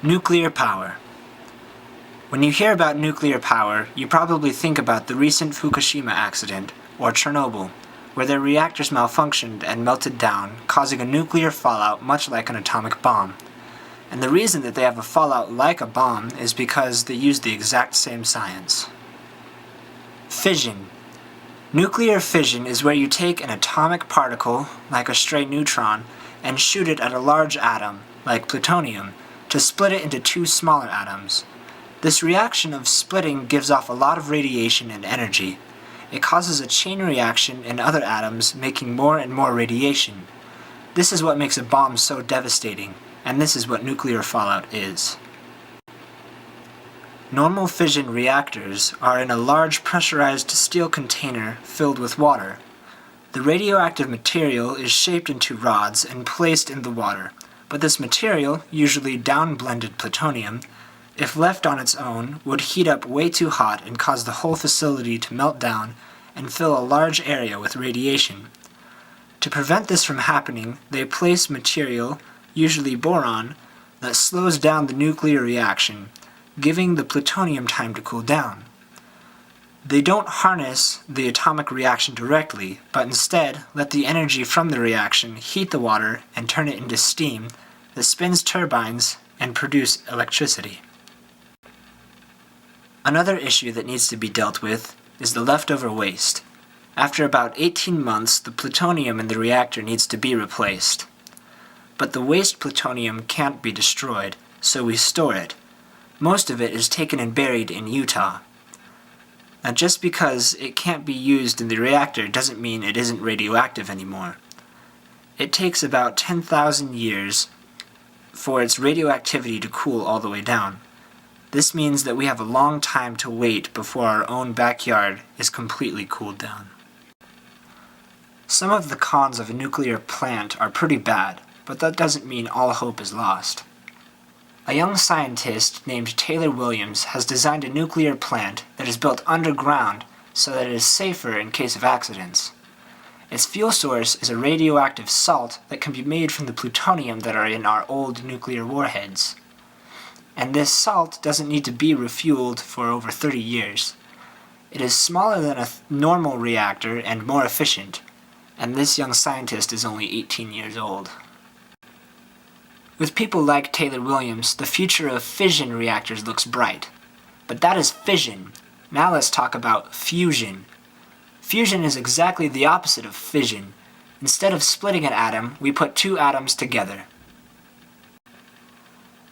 Nuclear power. When you hear about nuclear power, you probably think about the recent Fukushima accident, or Chernobyl, where their reactors malfunctioned and melted down, causing a nuclear fallout much like an atomic bomb. And the reason that they have a fallout like a bomb is because they use the exact same science. Fission. Nuclear fission is where you take an atomic particle, like a stray neutron, and shoot it at a large atom, like plutonium, to split it into two smaller atoms. This reaction of splitting gives off a lot of radiation and energy. It causes a chain reaction in other atoms, making more and more radiation. This is what makes a bomb so devastating, and this is what nuclear fallout is. Normal fission reactors are in a large pressurized steel container filled with water. The radioactive material is shaped into rods and placed in the water, but this material, usually down-blended plutonium, if left on its own, would heat up way too hot and cause the whole facility to melt down and fill a large area with radiation. To prevent this from happening, they place material, usually boron, that slows down the nuclear reaction, giving the plutonium time to cool down. They don't harness the atomic reaction directly, but instead let the energy from the reaction heat the water and turn it into steam that spins turbines and produce electricity. Another issue that needs to be dealt with is the leftover waste. After about 18 months, the plutonium in the reactor needs to be replaced. But the waste plutonium can't be destroyed, so we store it. Most of it is taken and buried in Utah. Now, just because it can't be used in the reactor doesn't mean it isn't radioactive anymore. It takes about 10,000 years for its radioactivity to cool all the way down. This means that we have a long time to wait before our own backyard is completely cooled down. Some of the cons of a nuclear plant are pretty bad, but that doesn't mean all hope is lost. A young scientist named Taylor Williams has designed a nuclear plant that is built underground so that it is safer in case of accidents. Its fuel source is a radioactive salt that can be made from the plutonium that are in our old nuclear warheads. And this salt doesn't need to be refueled for over 30 years. It is smaller than a normal reactor and more efficient, and this young scientist is only 18 years old. With people like Taylor Williams, the future of fission reactors looks bright. But that is fission. Now let's talk about fusion. Fusion is exactly the opposite of fission. Instead of splitting an atom, we put two atoms together.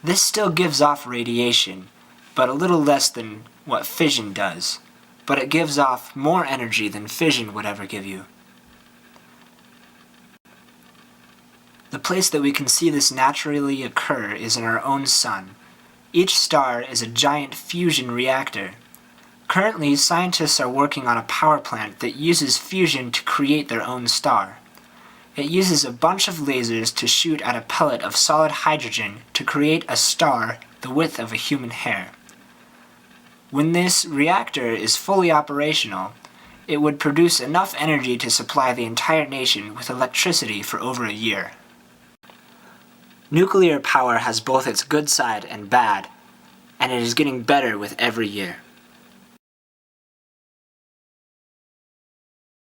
This still gives off radiation, but a little less than what fission does. But it gives off more energy than fission would ever give you. The place that we can see this naturally occur is in our own sun. Each star is a giant fusion reactor. Currently, scientists are working on a power plant that uses fusion to create their own star. It uses a bunch of lasers to shoot at a pellet of solid hydrogen to create a star the width of a human hair. When this reactor is fully operational, it would produce enough energy to supply the entire nation with electricity for over a year. Nuclear power has both its good side and bad, and it is getting better with every year.